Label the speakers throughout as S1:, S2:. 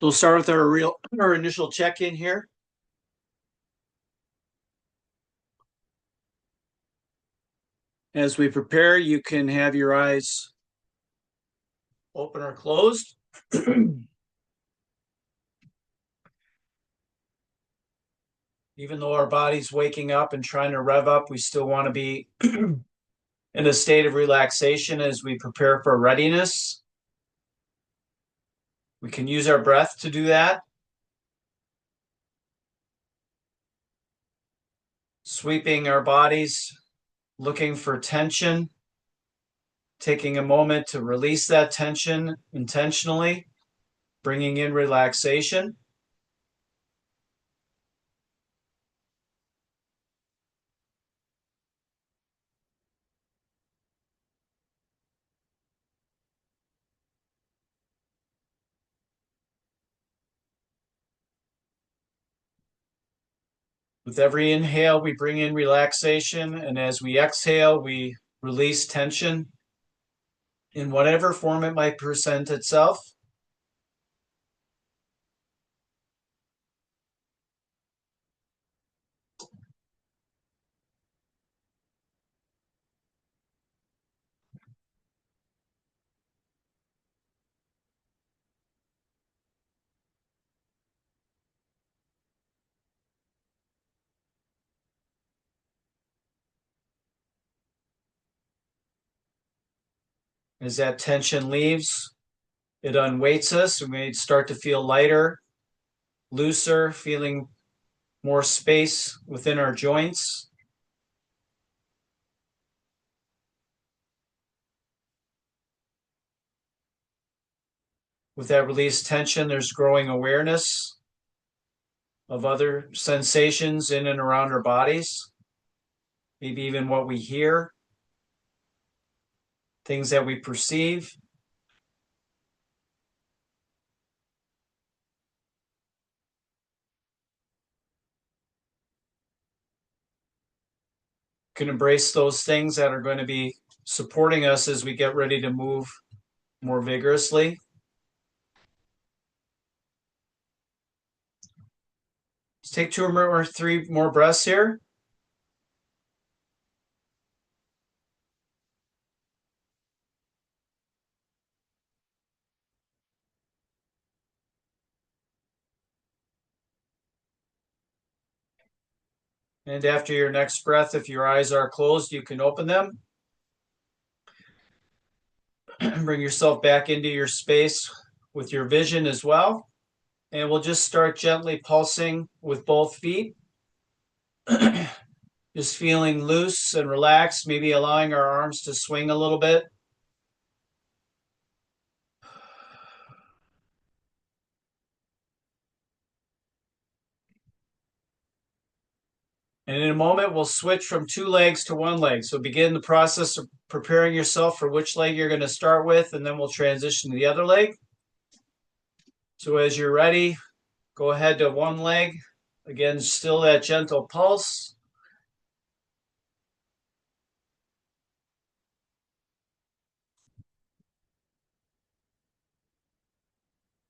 S1: We'll start with our initial check-in here. As we prepare, you can have your eyes open or closed. Even though our body's waking up and trying to rev up, we still want to be in a state of relaxation as we prepare for readiness. We can use our breath to do that. Sweeping our bodies, looking for tension, taking a moment to release that tension intentionally, bringing in relaxation. With every inhale, we bring in relaxation, and as we exhale, we release tension in whatever form it might present itself. As that tension leaves, it unweights us. We may start to feel lighter, looser, feeling more space within our joints. With that released tension, there's growing awareness of other sensations in and around our bodies, maybe even what we hear, things that we perceive. Can embrace those things that are going to be supporting us as we get ready to move more vigorously. Let's take 2 or 3 more breaths here. And after your next breath, if your eyes are closed, you can open them. Bring yourself back into your space with your vision as well. And we'll just start gently pulsing with both feet. Just feeling loose and relaxed, maybe allowing our arms to swing a little bit. And in a moment, we'll switch from 2 legs to 1 leg. So begin the process of preparing yourself for which leg you're going to start with, and then we'll transition to the other leg. So as you're ready, go ahead to 1 leg. Again, still that gentle pulse.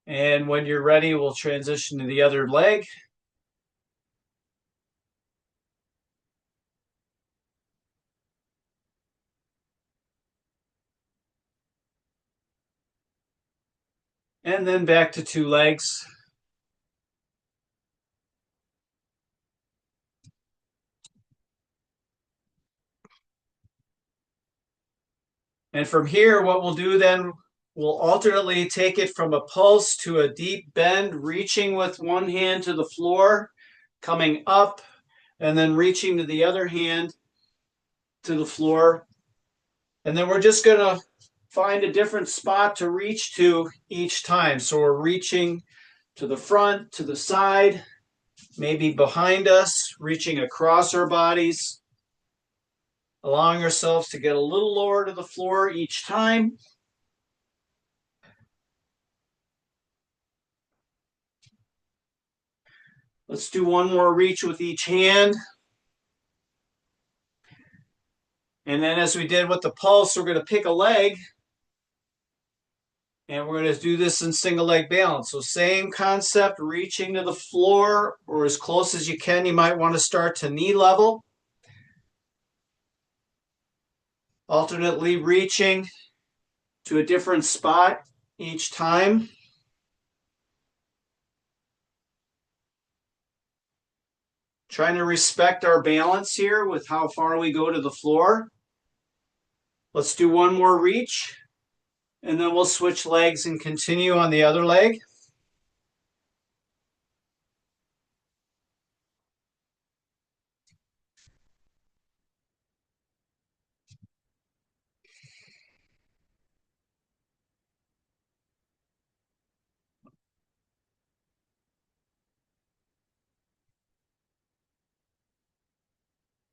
S1: And when you're ready, we'll transition to the other leg. And then back to 2 legs. And from here, what we'll do then, we'll alternately take it from a pulse to a deep bend, reaching with one hand to the floor, coming up, and then reaching to the other hand to the floor. And then we're just going to find a different spot to reach to each time. So we're reaching to the front, to the side, maybe behind us, reaching across our bodies, allowing ourselves to get a little lower to the floor each time. Let's do 1 more reach with each hand. And then as we did with the pulse, we're going to pick a leg And we're going to do this in single leg balance. So same concept, reaching to the floor or as close as you can. You might want to start to knee level. Alternately reaching to a different spot each time. Trying to respect our balance here with how far we go to the floor. Let's do one more reach, and then we'll switch legs and continue on the other leg.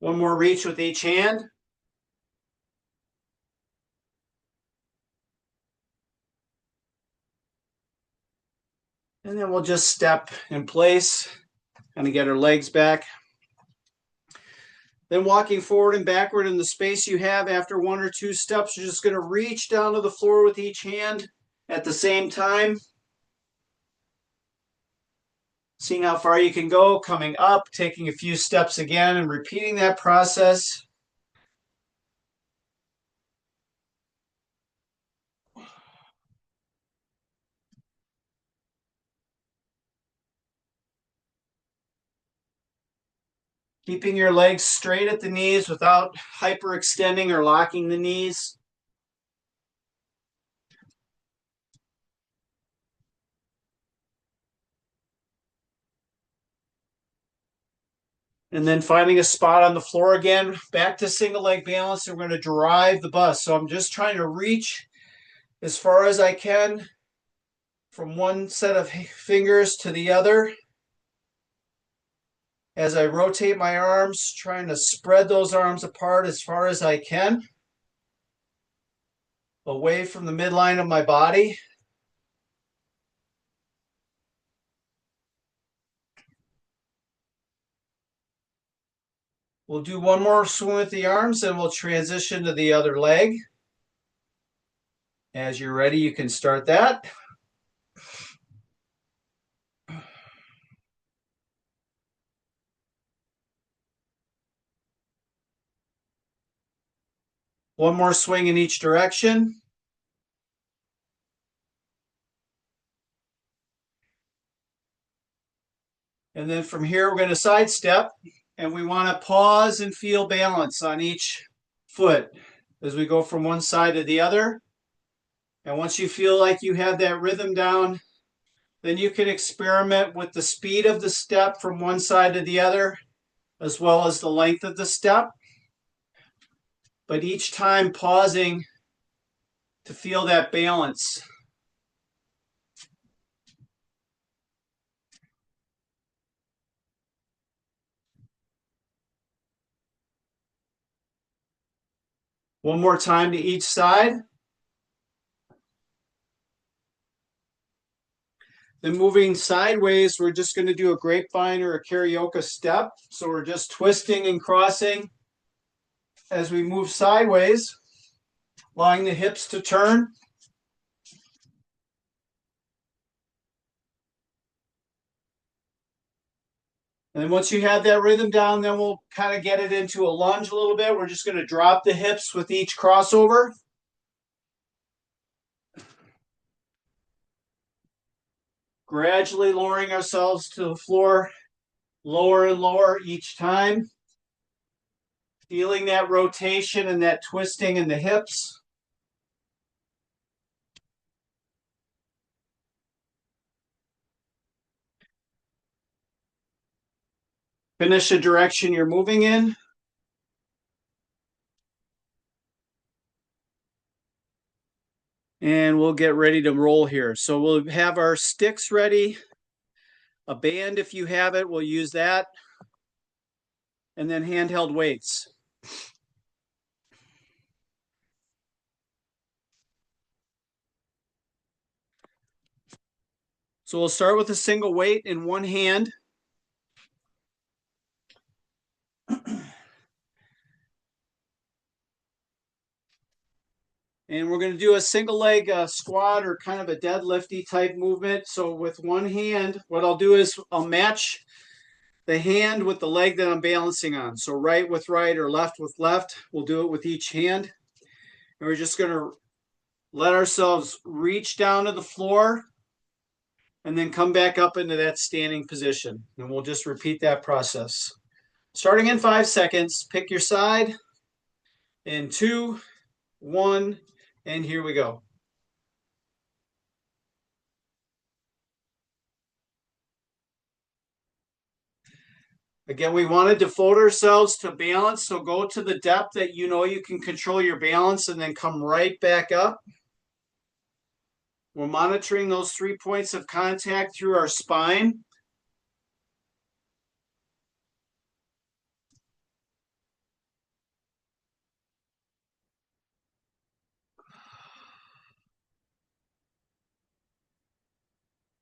S1: One more reach with each hand. And then we'll just step in place and get our legs back. Then walking forward and backward in the space you have after one or two steps, you're just going to reach down to the floor with each hand at the same time. Seeing how far you can go, coming up, taking a few steps again and repeating that process. Keeping your legs straight at the knees without hyperextending or locking the knees. And then finding a spot on the floor again, back to single leg balance. And we're going to drive the bus. So I'm just trying to reach as far as I can from one set of fingers to the other. As I rotate my arms, trying to spread those arms apart as far as I can, away from the midline of my body. We'll do one more swing with the arms and we'll transition to the other leg. As you're ready, you can start that. One more swing in each direction. And then from here, we're going to sidestep, and we want to pause and feel balance on each foot as we go from one side to the other. And once you feel like you have that rhythm down, then you can experiment with the speed of the step from one side to the other, as well as the length of the step. But each time pausing to feel that balance. One more time to each side. Then moving sideways, we're just going to do a grapevine or a Carioca step. So we're just twisting and crossing as we move sideways, allowing the hips to turn. And then once you have that rhythm down, then we'll kind of get it into a lunge a little bit. We're just going to drop the hips with each crossover. Gradually lowering ourselves to the floor, lower and lower each time. Feeling that rotation and that twisting in the hips. Finish the direction you're moving in. And we'll get ready to roll here. So we'll have our sticks ready. A band, if you have it, we'll use that. And then handheld weights. So we'll start with a single weight in one hand. And we're going to do a single leg squat or kind of a deadlifty type movement. So with one hand, what I'll do is I'll match the hand with the leg that I'm balancing on. So right with right or left with left. We'll do it with each hand. And we're just going to let ourselves reach down to the floor and then come back up into that standing position. And we'll just repeat that process. Starting in 5 seconds, pick your side in 2, 1, and here we go. Again, we want to devote ourselves to balance. So go to the depth that you know you can control your balance and then come right back up. We're monitoring those 3 points of contact through our spine.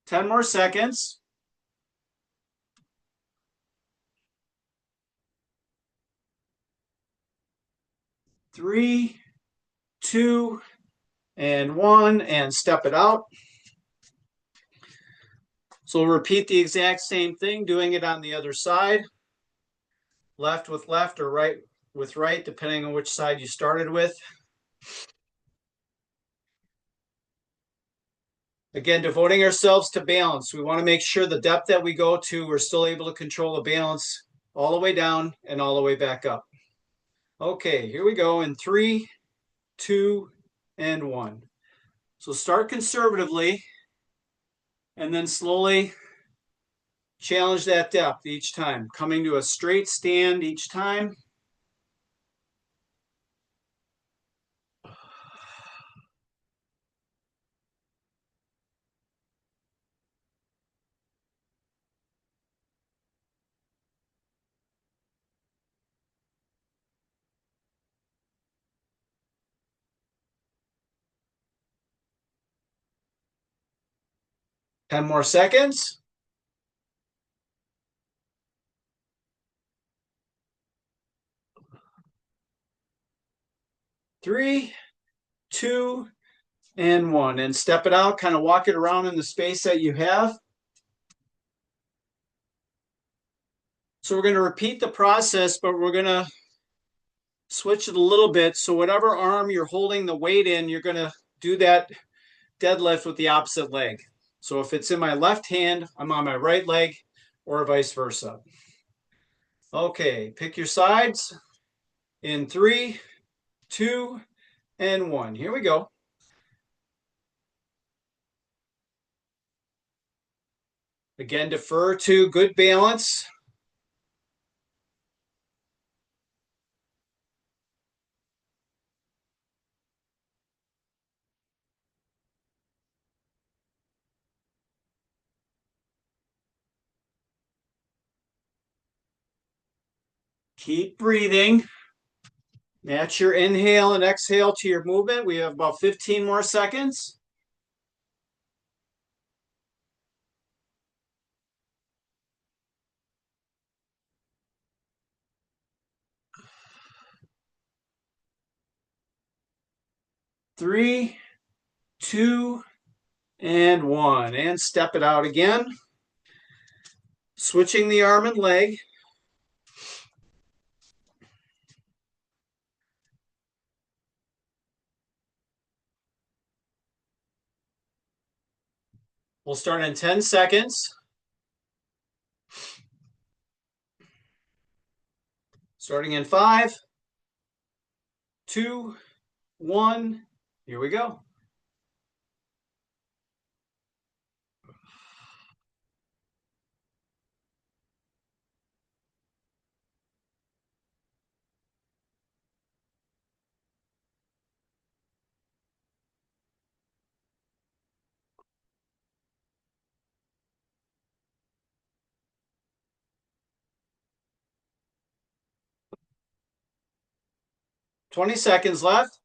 S1: Ten more seconds. 3, 2, and 1, and step it out. So we'll repeat the exact same thing, doing it on the other side. Left with left or right with right, depending on which side you started with. Again, devoting ourselves to balance. We want to make sure the depth that we go to, we're still able to control the balance all the way down and all the way back up. Okay, here we go in 3, 2, and 1. So start conservatively and then slowly challenge that depth each time, coming to a straight stand each time. Ten more seconds. 3, 2, and 1. And step it out, kind of walk it around in the space that you have. So we're going to repeat the process, but we're going to switch it a little bit. So whatever arm you're holding the weight in, you're going to do that deadlift with the opposite leg. So if it's in my left hand, I'm on my right leg, or vice versa. Okay, pick your sides in 3, 2, and 1. Here we go. Again, defer to good balance. Keep breathing. Match your inhale and exhale to your movement. We have about 15 more seconds. 3, 2, and 1. And step it out again. Switching the arm and leg. We'll start in 10 seconds. Starting in 5, 2, 1. Here we go. Twenty seconds left.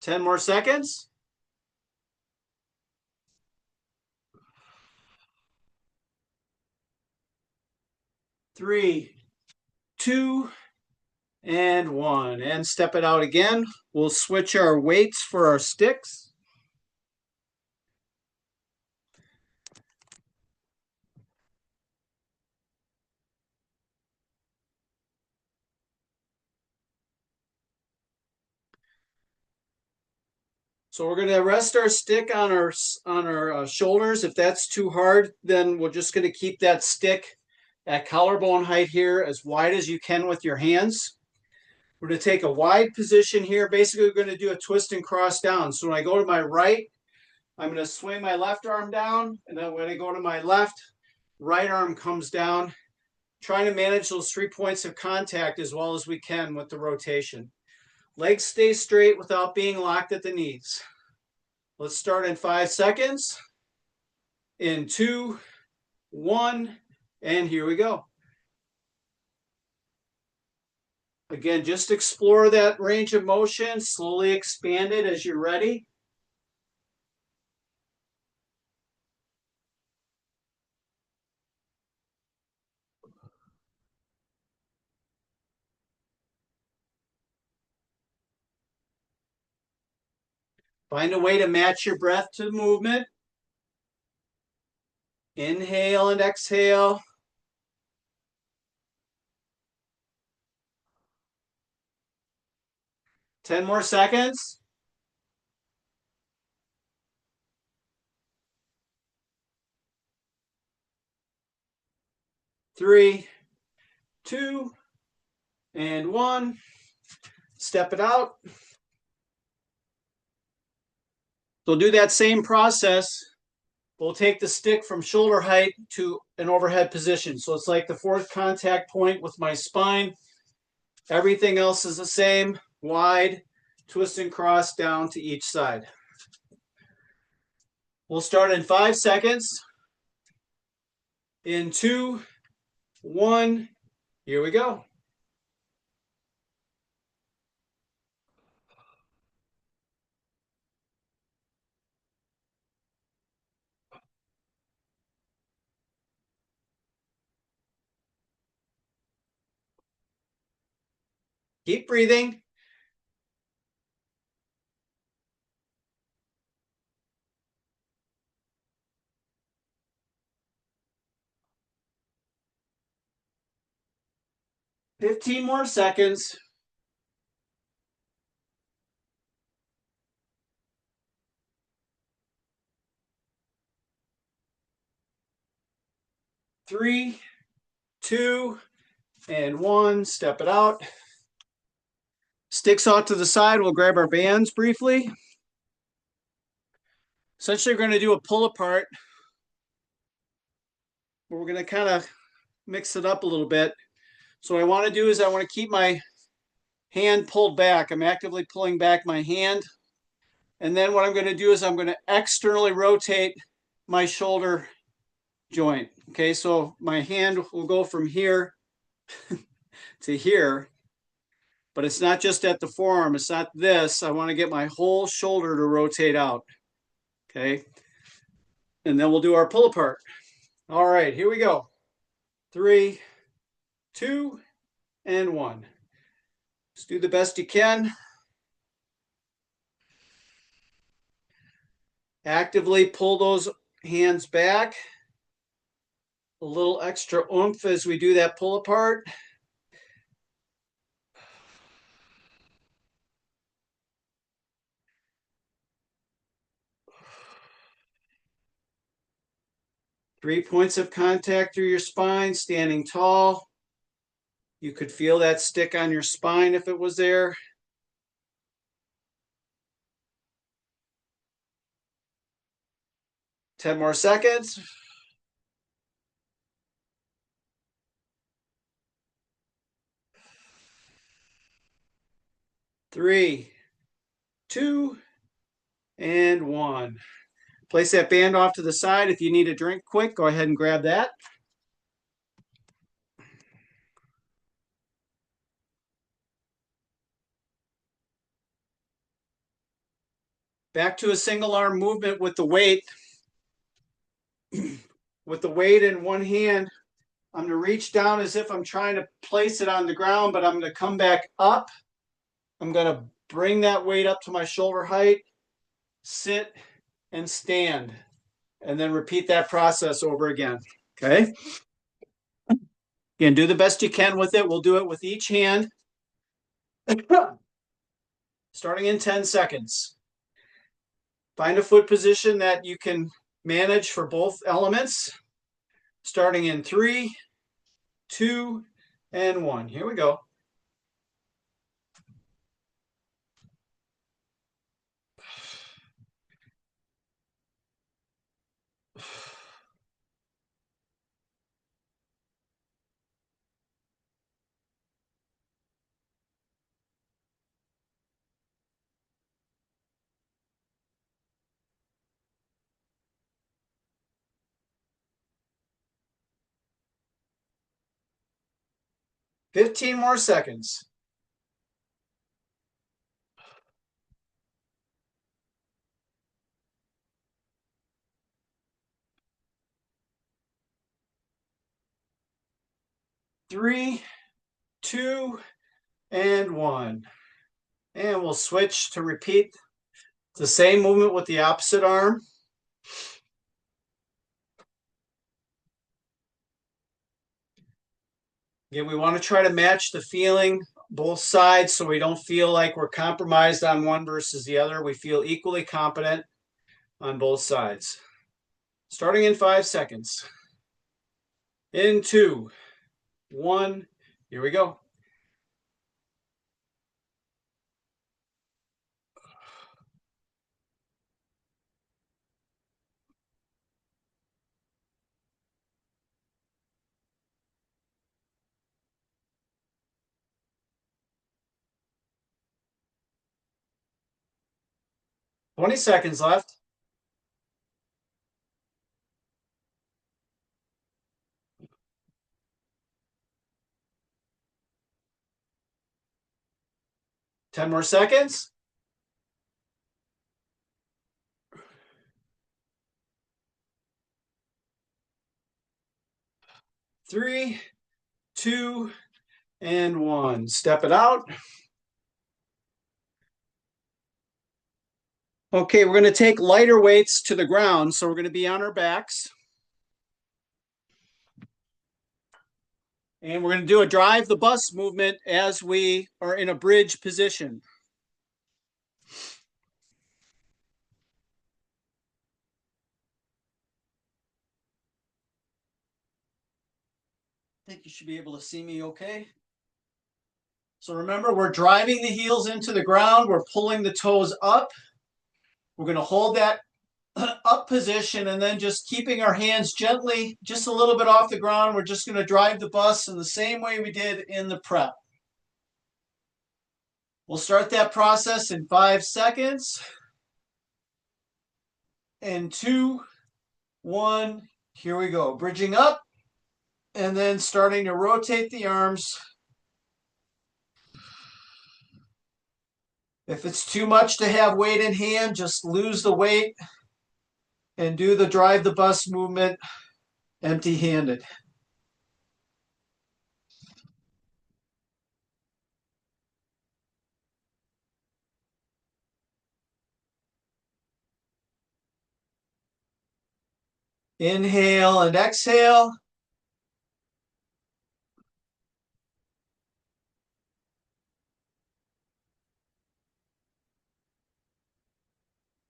S1: 10 more seconds. 3, 2, and 1. And step it out again. We'll switch our weights for our sticks. So we're going to rest our stick on our shoulders. If that's too hard, then we're just going to keep that stick at collarbone height here, as wide as you can with your hands. We're going to take a wide position here. Basically, we're going to do a twist and cross down. So when I go to my right, I'm going to swing my left arm down, and then when I go to my left, right arm comes down, trying to manage those 3 points of contact as well as we can with the rotation. Legs stay straight without being locked at the knees. Let's start in 5 seconds. In 2, 1, and here we go. Again, just explore that range of motion. Slowly expand it as you're ready. Find a way to match your breath to the movement. Inhale and exhale. 10 more seconds. 3, 2, and 1. Step it out. So do that same process. We'll take the stick from shoulder height to an overhead position. So it's like the 4th contact point with my spine. Everything else is the same. Wide, twist and cross down to each side. We'll start in 5 seconds. In 2, 1, here we go. Keep breathing. Fifteen more seconds. 3, 2, and 1. Step it out. Sticks out to the side. We'll grab our bands briefly. Essentially, we're going to do a pull apart. We're going to kind of mix it up a little bit. So what I want to do is I want to keep my hand pulled back. I'm actively pulling back my hand. And then what I'm going to do is I'm going to externally rotate my shoulder joint. Okay, so my hand will go from here to here, but it's not just at the forearm. It's not this. I want to get my whole shoulder to rotate out. Okay, and then we'll do our pull apart. All right, here we go. 3, 2, and 1. Just do the best you can. Actively pull those hands back. A little extra oomph as we do that pull apart. Three points of contact through your spine, standing tall. You could feel that stick on your spine if it was there. 10 more seconds. 3, 2, and 1. Place that band off to the side. If you need a drink quick, go ahead and grab that. Back to a single arm movement with the weight. With the weight in one hand, I'm going to reach down as if I'm trying to place it on the ground, but I'm going to come back up. I'm going to bring that weight up to my shoulder height, sit, and stand. And then repeat that process over again. Okay? Again, do the best you can with it. We'll do it with each hand. Starting in 10 seconds. Find a foot position that you can manage for both elements. Starting in 3, 2, and 1. Here we go. Fifteen more seconds. Three, 2, and 1. And we'll switch to repeat the same movement with the opposite arm. Again, we want to try to match the feeling both sides so we don't feel like we're compromised on one versus the other. We feel equally competent on both sides. Starting in 5 seconds. In 2, 1, here we go. Twenty seconds left. Ten more seconds. 3, 2, and 1. Step it out. Okay, we're going to take lighter weights to the ground. So we're going to be on our backs. And we're going to do a drive the bus movement as we are in a bridge position. I think you should be able to see me okay. So remember, we're driving the heels into the ground. We're pulling the toes up. We're going to hold that up position and then just keeping our hands gently, just a little bit off the ground. We're just going to drive the bus in the same way we did in the prep. We'll start that process in 5 seconds. And 2, 1, here we go. Bridging up and then starting to rotate the arms. If it's too much to have weight in hand, just lose the weight and do the drive the bus movement empty-handed. Inhale and exhale.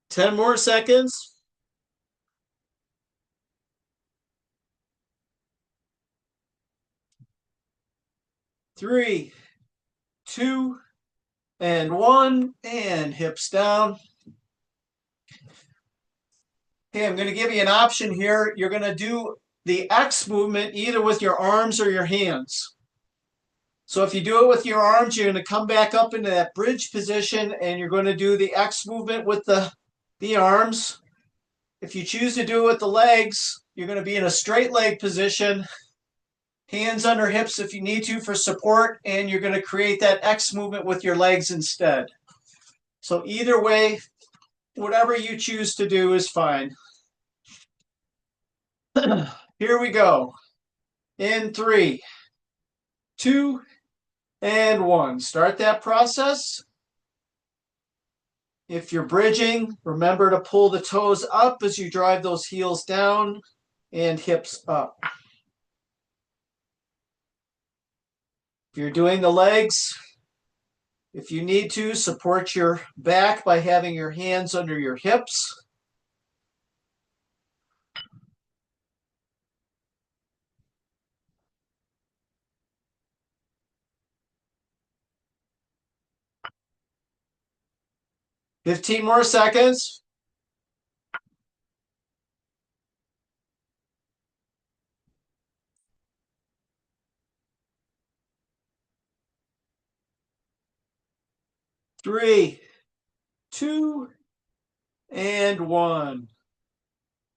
S1: Ten more seconds. 3, 2, and 1, and hips down. Okay, I'm going to give you an option here. You're going to do the X movement either with your arms or your hands. So if you do it with your arms, you're going to come back up into that bridge position and you're going to do the X movement with the arms. If you choose to do it with the legs, you're going to be in a straight leg position, hands under hips if you need to for support, and you're going to create that X movement with your legs instead. So either way, whatever you choose to do is fine. Here we go. In 3, 2, and 1. Start that process. If you're bridging, remember to pull the toes up as you drive those heels down and hips up. If you're doing the legs, if you need to, support your back by having your hands under your hips. Fifteen more seconds. 3, 2, and 1.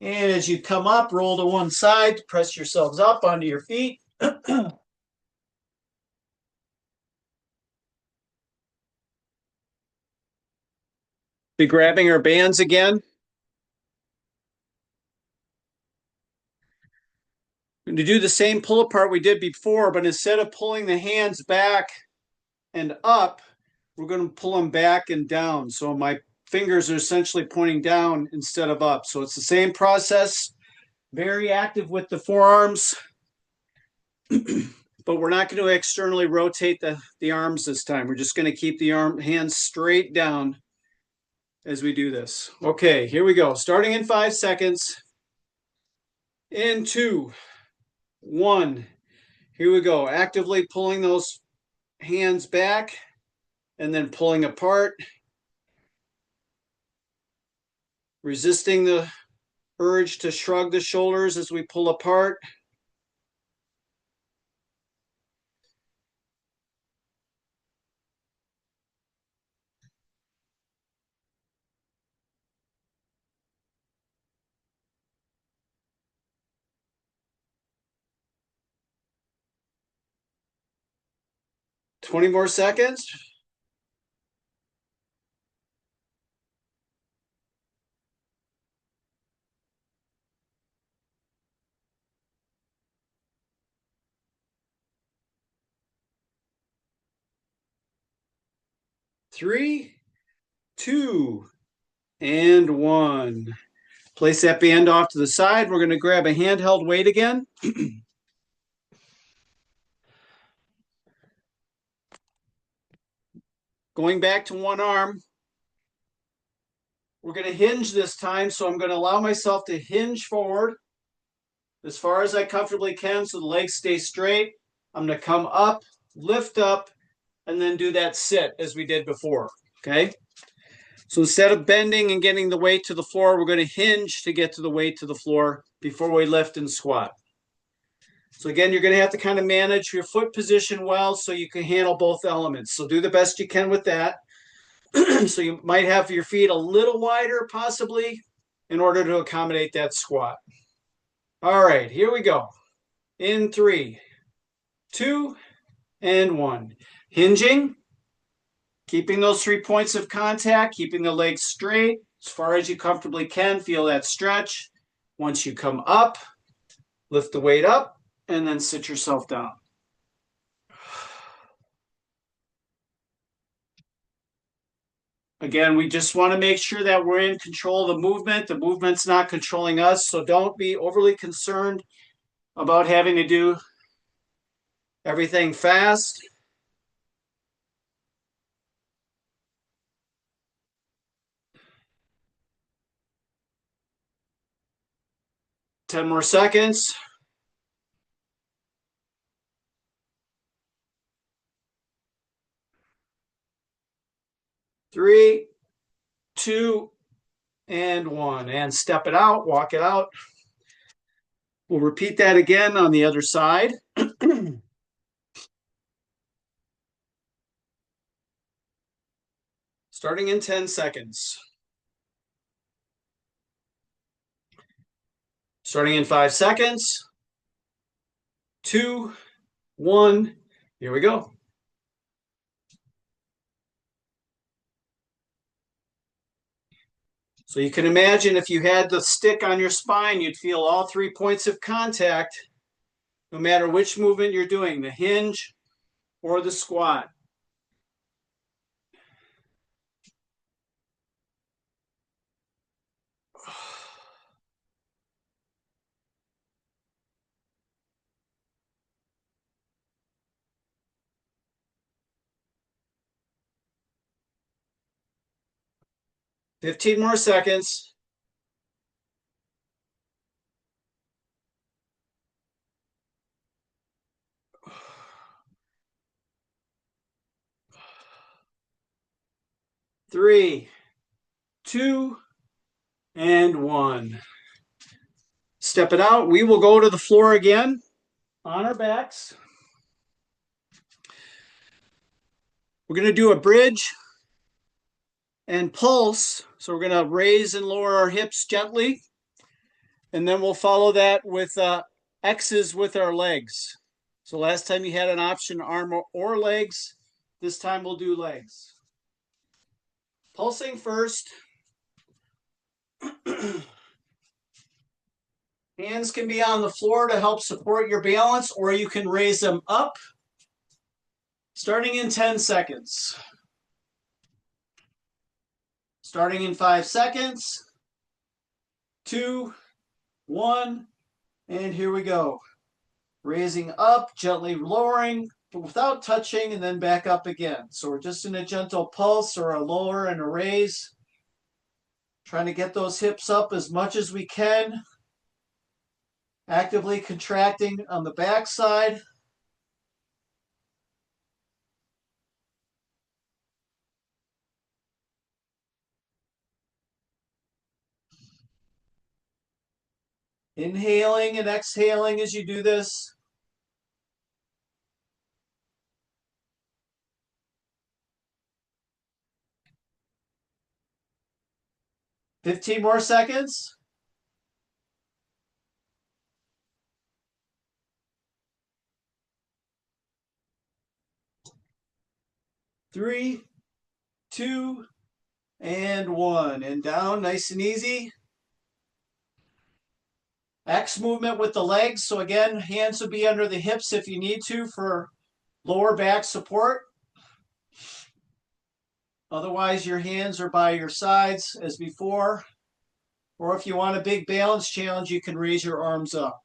S1: And as you come up, roll to one side, press yourselves up onto your feet. Be grabbing our bands again. Going to do the same pull apart we did before, but instead of pulling the hands back and up, we're going to pull them back and down. So my fingers are essentially pointing down instead of up. So it's the same process, very active with the forearms, but we're not going to externally rotate the arms this time. We're just going to keep the hands straight down as we do this. Okay, here we go. Starting in 5 seconds. In 2, 1. Here we go. Actively pulling those hands back and then pulling apart. Resisting the urge to shrug the shoulders as we pull apart. Twenty more seconds. 3, 2, and 1. Place that band off to the side. We're going to grab a handheld weight again. Going back to one arm. We're going to hinge this time, so I'm going to allow myself to hinge forward as far as I comfortably can so the legs stay straight. I'm going to come up, lift up, and then do that sit as we did before, okay? So instead of bending and getting the weight to the floor, we're going to hinge to get to the weight to the floor before we lift and squat. So again, you're going to have to kind of manage your foot position well so you can handle both elements. So do the best you can with that. So you might have your feet a little wider possibly in order to accommodate that squat. All right, here we go. In 3, 2, and 1. Hinging, keeping those 3 points of contact, keeping the legs straight as far as you comfortably can. Feel that stretch. Once you come up, lift the weight up, and then sit yourself down. Again, we just want to make sure that we're in control of the movement. The movement's not controlling us, so don't be overly concerned about having to do everything fast. Ten more seconds. 3, 2, and 1. And step it out, walk it out. We'll repeat that again on the other side. Starting in 10 seconds. Starting in 5 seconds. 2, 1. Here we go. So you can imagine if you had the stick on your spine, you'd feel all 3 points of contact no matter which movement you're doing, the hinge or the squat. Fifteen more seconds. Three, two, and one. Step it out. We will go to the floor again on our backs. We're going to do a bridge and pulse. So we're going to raise and lower our hips gently. And then we'll follow that with X's with our legs. So last time you had an option, arm or legs. This time we'll do legs. Pulsing first. Hands can be on the floor to help support your balance, or you can raise them up. Starting in 10 seconds. Starting in 5 seconds. 2, 1, and here we go. Raising up, gently lowering, but without touching, and then back up again. So we're just in a gentle pulse or a lower and a raise. Trying to get those hips up as much as we can. Actively contracting on the back side. Inhaling and exhaling as you do this. Fifteen more seconds. Three, 2, and 1. And down, nice and easy. X movement with the legs. So again, hands will be under the hips if you need to for lower back support. Otherwise, your hands are by your sides as before. Or if you want a big balance challenge, you can raise your arms up.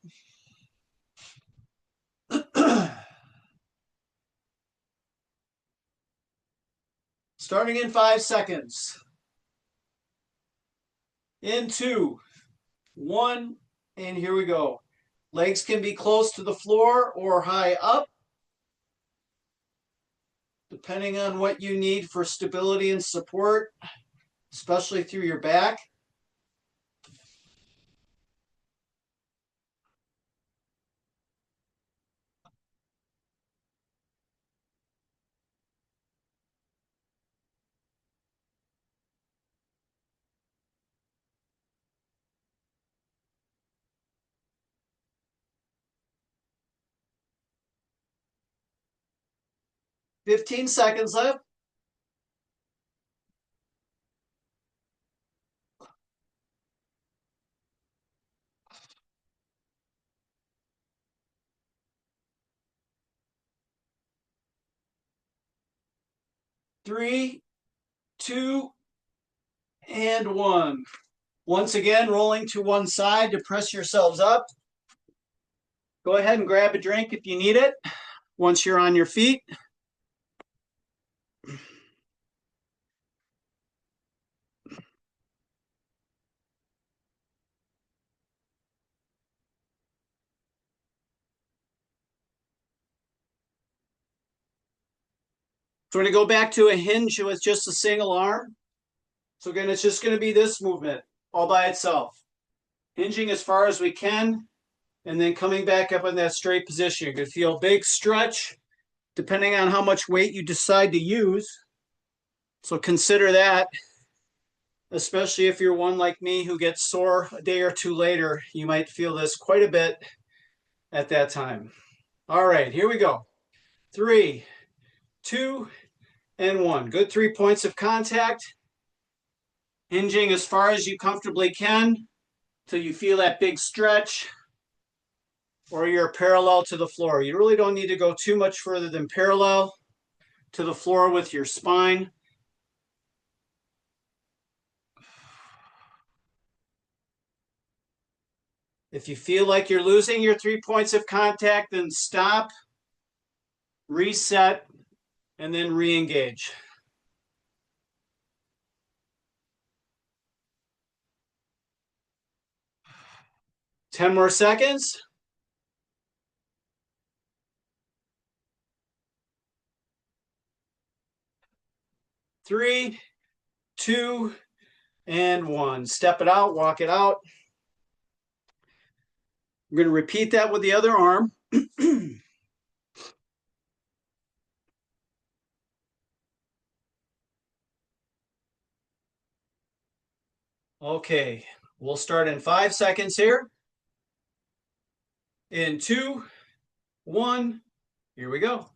S1: Starting in 5 seconds. In 2, 1, and here we go. Legs can be close to the floor or high up, depending on what you need for stability and support, especially through your back. Fifteen seconds left. 3, 2, and 1. Once again, rolling to one side to press yourselves up. Go ahead and grab a drink if you need it once you're on your feet. So we're going to go back to a hinge with just a single arm. So again, it's just going to be this movement all by itself. Hinging as far as we can, and then coming back up in that straight position. You're going to feel a big stretch depending on how much weight you decide to use. So consider that, especially if you're one like me who gets sore a day or two later. You might feel this quite a bit at that time. All right, here we go. 3, 2, and 1. Good 3 points of contact. Hinging as far as you comfortably can till you feel that big stretch. or you're parallel to the floor. You really don't need to go too much further than parallel to the floor with your spine. If you feel like you're losing your 3 points of contact, then stop, reset, and then re-engage. 10 more seconds. 3, 2, and 1. Step it out, walk it out. I'm going to repeat that with the other arm. Okay, we'll start in 5 seconds here. In 2, 1, here we go.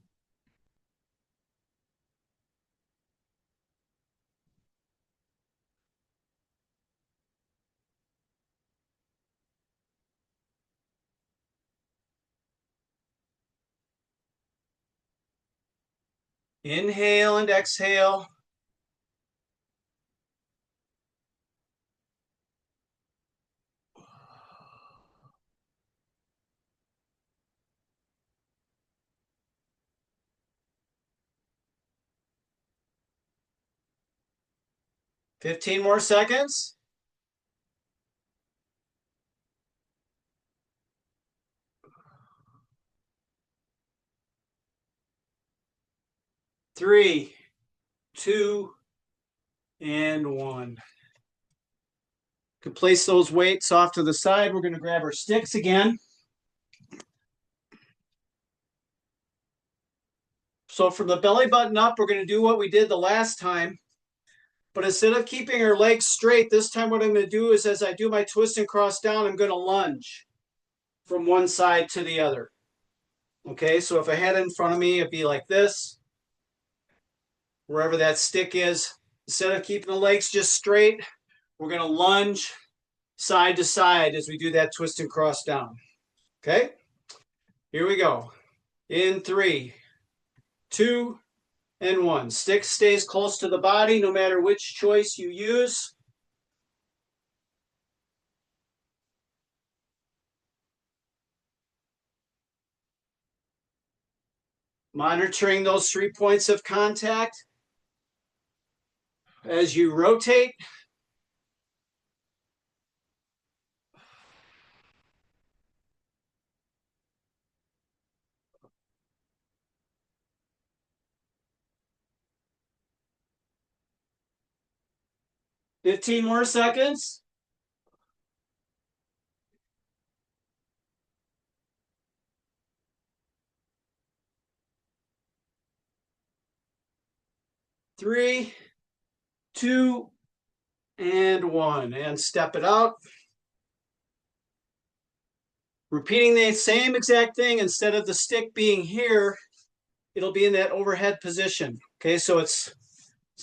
S1: Inhale and exhale. Fifteen more seconds. 3, 2, and 1. To place those weights off to the side, we're going to grab our sticks again. So from the belly button up, we're going to do what we did the last time. But instead of keeping our legs straight, this time what I'm going to do is as I do my twist and cross down, I'm going to lunge from one side to the other. Okay, so if I had it in front of me, it'd be like this. Wherever that stick is, instead of keeping the legs just straight, we're going to lunge side to side as we do that twist and cross down. Okay, here we go. In 3, 2, and 1. Stick stays close to the body no matter which choice you use. Monitoring those 3 points of contact as you rotate. Fifteen more seconds. 3, 2, and 1. And step it out. Repeating the same exact thing, instead of the stick being here, it'll be in that overhead position. Okay, so it's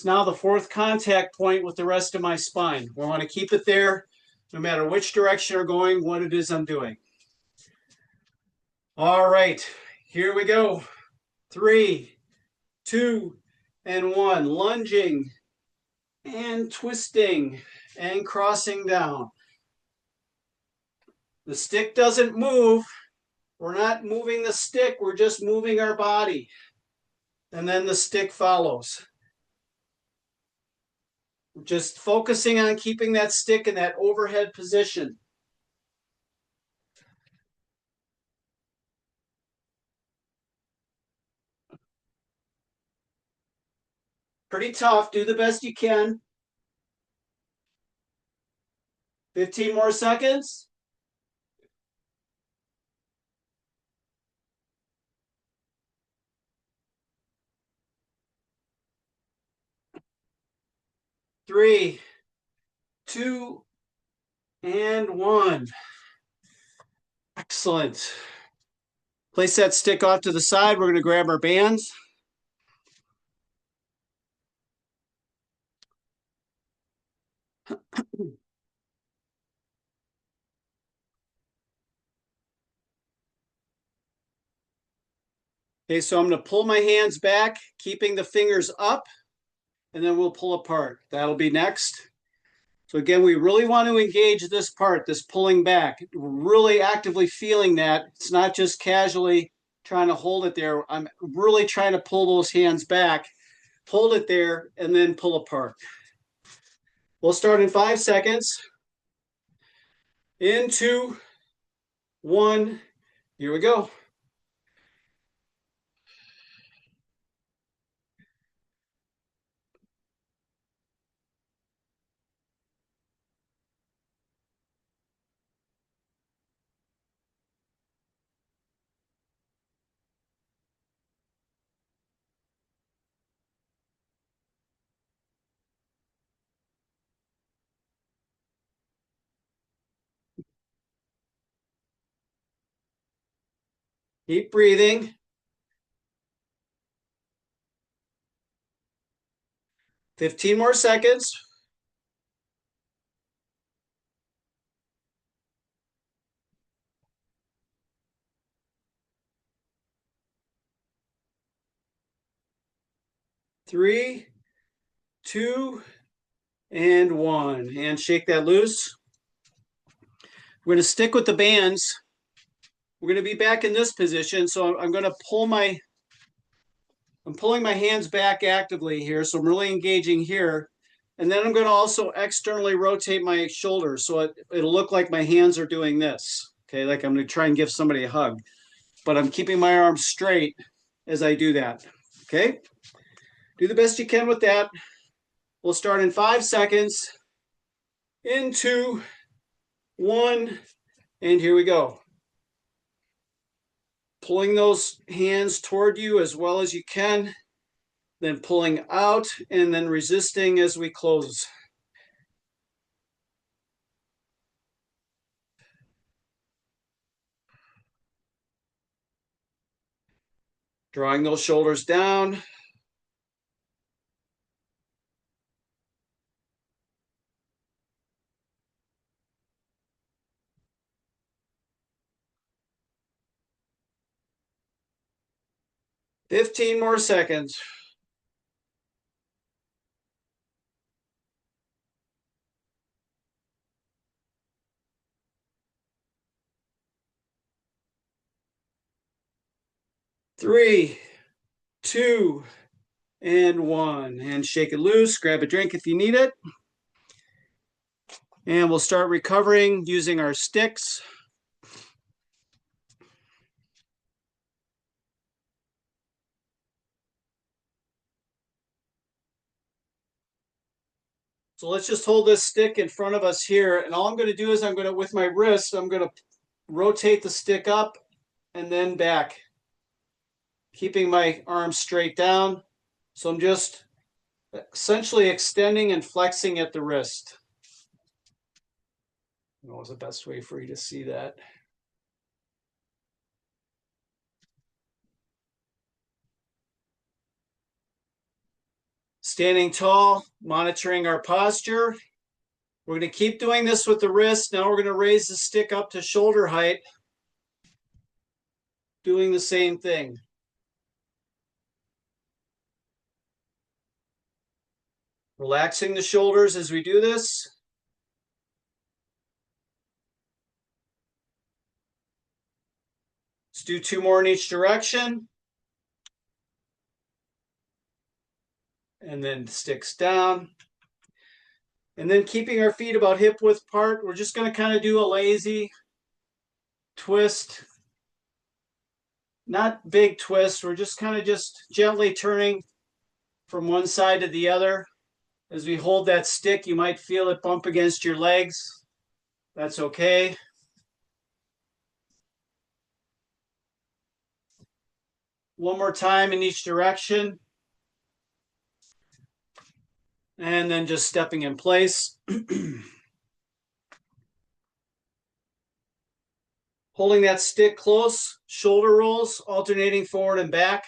S1: now the 4th contact point with the rest of my spine. We want to keep it there no matter which direction we're going, what it is I'm doing. All right, here we go. 3, 2, and 1. Lunging and twisting and crossing down. The stick doesn't move. We're not moving the stick. We're just moving our body. And then the stick follows. Just focusing on keeping that stick in that overhead position. Pretty tough. Do the best you can. 15 more seconds. 3, 2, and 1. Excellent. Place that stick off to the side. We're going to grab our bands. Okay, so I'm going to pull my hands back, keeping the fingers up, and then we'll pull apart. That'll be next. So again, we really want to engage this part, this pulling back. We're really actively feeling that. It's not just casually trying to hold it there. I'm really trying to pull those hands back, hold it there, and then pull apart. We'll start in 5 seconds. In, 2, 1. Here we go. Keep breathing. 15 more seconds. 3, 2, and 1. And shake that loose. We're going to stick with the bands. We're going to be back in this position. So I'm going to I'm pulling my hands back actively here. So I'm really engaging here. And then I'm going to also externally rotate my shoulders. So it'll look like my hands are doing this. Okay, like I'm going to try and give somebody a hug. But I'm keeping my arms straight as I do that. Okay, do the best you can with that. We'll start in 5 seconds. In, 2, 1, and here we go. Pulling those hands toward you as well as you can, then pulling out and then resisting as we close. Drawing those shoulders down. Fifteen more seconds. 3, 2, and 1. And shake it loose. Grab a drink if you need it. And we'll start recovering using our sticks. So let's just hold this stick in front of us here. And all I'm going to do is with my wrist, I'm going to rotate the stick up and then back, keeping my arms straight down. So I'm just essentially extending and flexing at the wrist. What was the best way for you to see that? Standing tall, monitoring our posture. We're going to keep doing this with the wrist. Now we're going to raise the stick up to shoulder height, doing the same thing. Relaxing the shoulders as we do this. Let's do 2 more in each direction. And then sticks down. And then keeping our feet about hip width apart, we're just going to kind of do a lazy twist. Not big twist. We're just kind of just gently turning from one side to the other. As we hold that stick, you might feel it bump against your legs. That's okay. One more time in each direction. And then just stepping in place. Holding that stick close, shoulder rolls, alternating forward and back.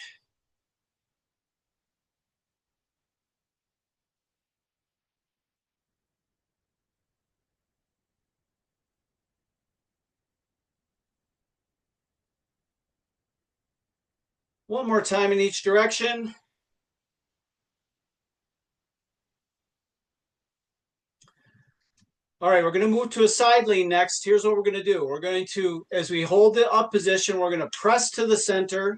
S1: One more time in each direction. All right, we're going to move to a side lean next. Here's what we're going to do. We're going to, as we hold the up position, we're going to press to the center,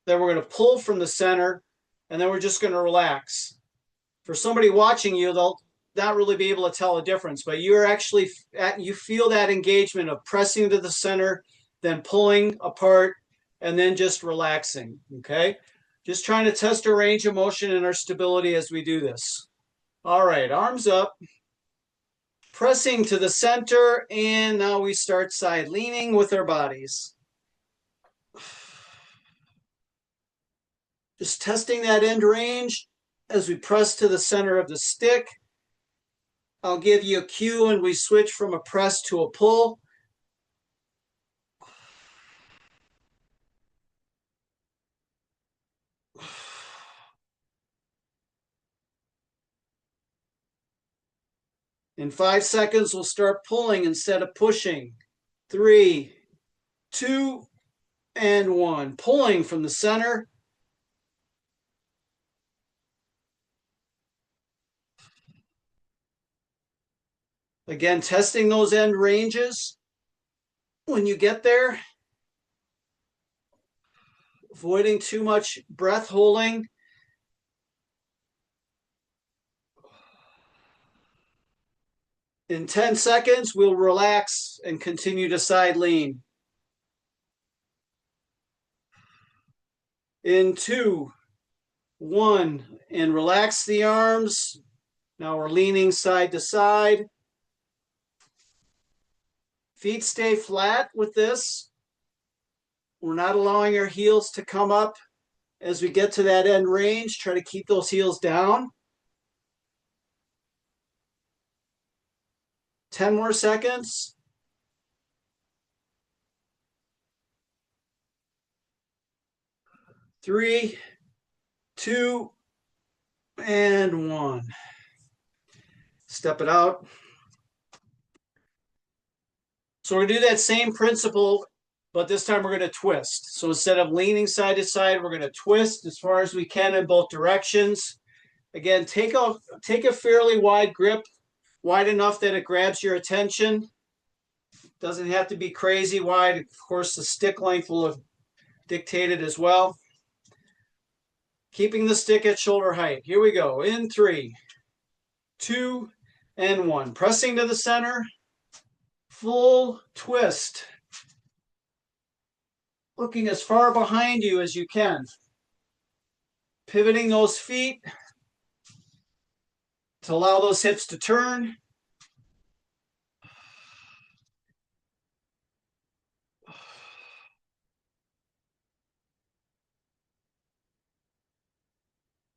S1: then we're going to pull from the center, and then we're just going to relax. For somebody watching you, they'll not really be able to tell a difference, but you're actually, you feel that engagement of pressing to the center, then pulling apart, and then just relaxing, okay? Just trying to test our range of motion and our stability as we do this. All right, arms up. Pressing to the center, and now we start side leaning with our bodies. Just testing that end range as we press to the center of the stick. I'll give you a cue and we switch from a press to a pull. In 5 seconds, we'll start pulling instead of pushing. 3, 2, and 1. Pulling from the center. Again, testing those end ranges. When you get there, avoiding too much breath holding. In 10 seconds, we'll relax and continue to side lean. In 2, 1, and relax the arms. Now we're leaning side to side. Feet stay flat with this. We're not allowing our heels to come up as we get to that end range. Try to keep those heels down. 10 more seconds. 3, 2, and 1. Step it out. So we're going to do that same principle, but this time we're going to twist. So instead of leaning side to side, we're going to twist as far as we can in both directions. Again, take a fairly wide grip, wide enough that it grabs your attention. Doesn't have to be crazy wide. Of course, the stick length will dictate it as well. Keeping the stick at shoulder height. Here we go. In 3, 2, and 1. Pressing to the center. Full twist. Looking as far behind you as you can. Pivoting those feet to allow those hips to turn.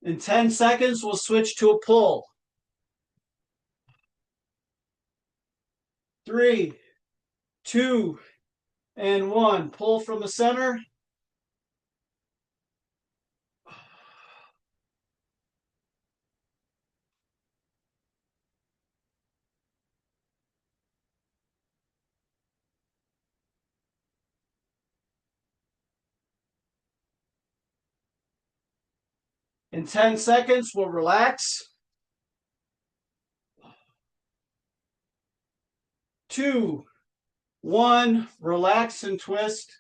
S1: In 10 seconds, we'll switch to a pull. 3, 2, and 1. Pull from the center. In 10 seconds, we'll relax. 2, 1, relax and twist.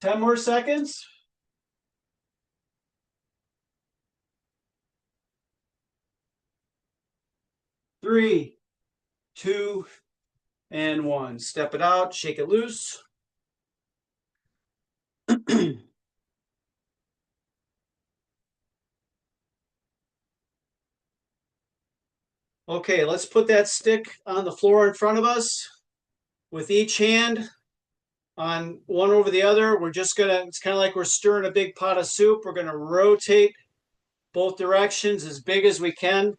S1: Ten more seconds. 3, 2, and 1. Step it out, shake it loose. Okay, let's put that stick on the floor in front of us with each hand on one over the other. We're just gonna, it's kind of like we're stirring a big pot of soup. We're gonna rotate both directions as big as we can.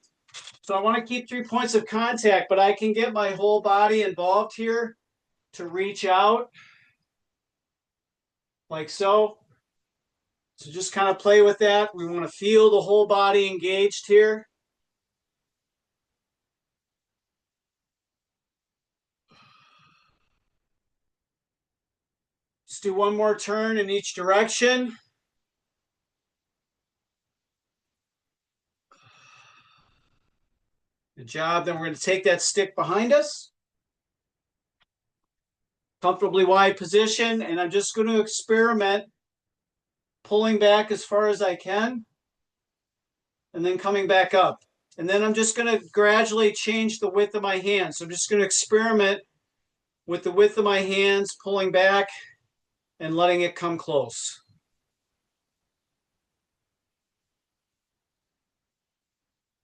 S1: So I want to keep 3 points of contact, but I can get my whole body involved here to reach out like so. So just kind of play with that. We want to feel the whole body engaged here. Let's do one more turn in each direction. Good job. Then we're going to take that stick behind us. Comfortably wide position. And I'm just going to experiment pulling back as far as I can and then coming back up. And then I'm just going to gradually change the width of my hands. So I'm just going to experiment with the width of my hands, pulling back and letting it come close.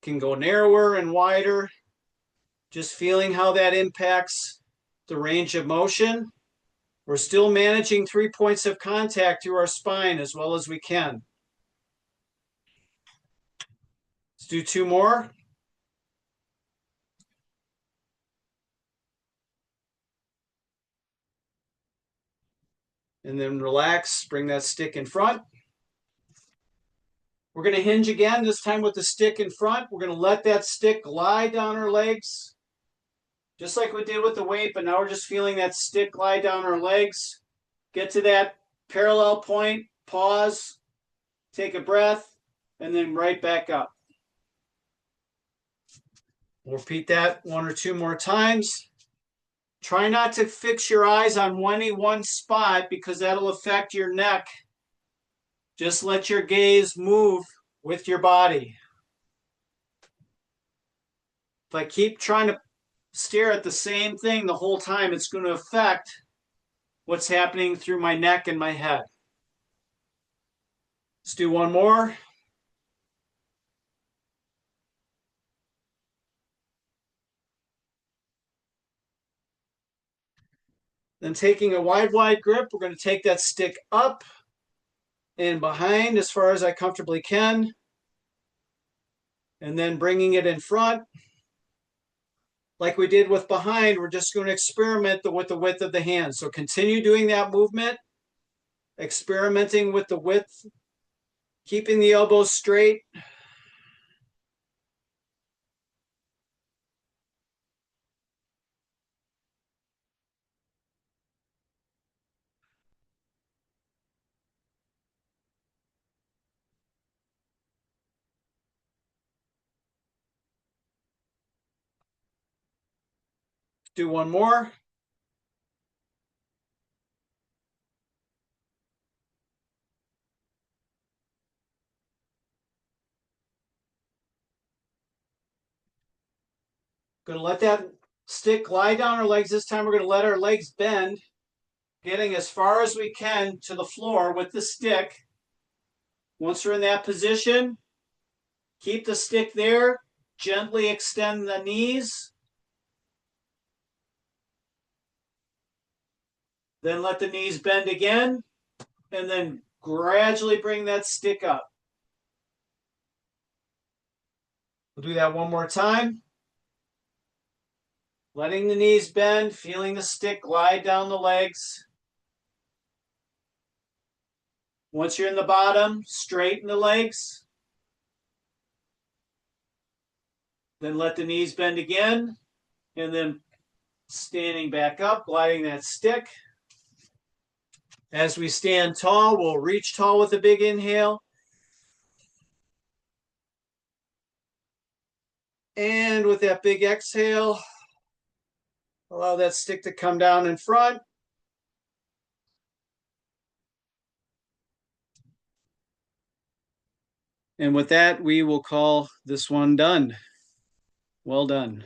S1: Can go narrower and wider, just feeling how that impacts the range of motion. We're still managing 3 points of contact through our spine as well as we can. Let's do 2 more. And then relax, bring that stick in front. We're going to hinge again, this time with the stick in front. We're going to let that stick glide down our legs, just like we did with the weight, but now we're just feeling that stick glide down our legs. Get to that parallel point, pause, take a breath, and then right back up. We'll repeat that 1 or 2 more times. Try not to fix your eyes on any one spot because that'll affect your neck. Just let your gaze move with your body. If I keep trying to stare at the same thing the whole time, it's going to affect what's happening through my neck and my head. Let's do 1 more. Then taking a wide grip, we're going to take that stick up and behind as far as I comfortably can. And then bringing it in front. Like we did with behind, we're just going to experiment with the width of the hands. So continue doing that movement, experimenting with the width, keeping the elbows straight. Do 1 more. Going to let that stick glide down our legs. This time we're going to let our legs bend, getting as far as we can to the floor with the stick. Once we're in that position, keep the stick there. Gently extend the knees. Then let the knees bend again. And then gradually bring that stick up. We'll do that 1 more time. Letting the knees bend, feeling the stick glide down the legs. Once you're in the bottom, straighten the legs. Then let the knees bend again. And then standing back up, gliding that stick. As we stand tall, we'll reach tall with a big inhale. And with that big exhale, allow that stick to come down in front. And with that, we will call this one done. Well done.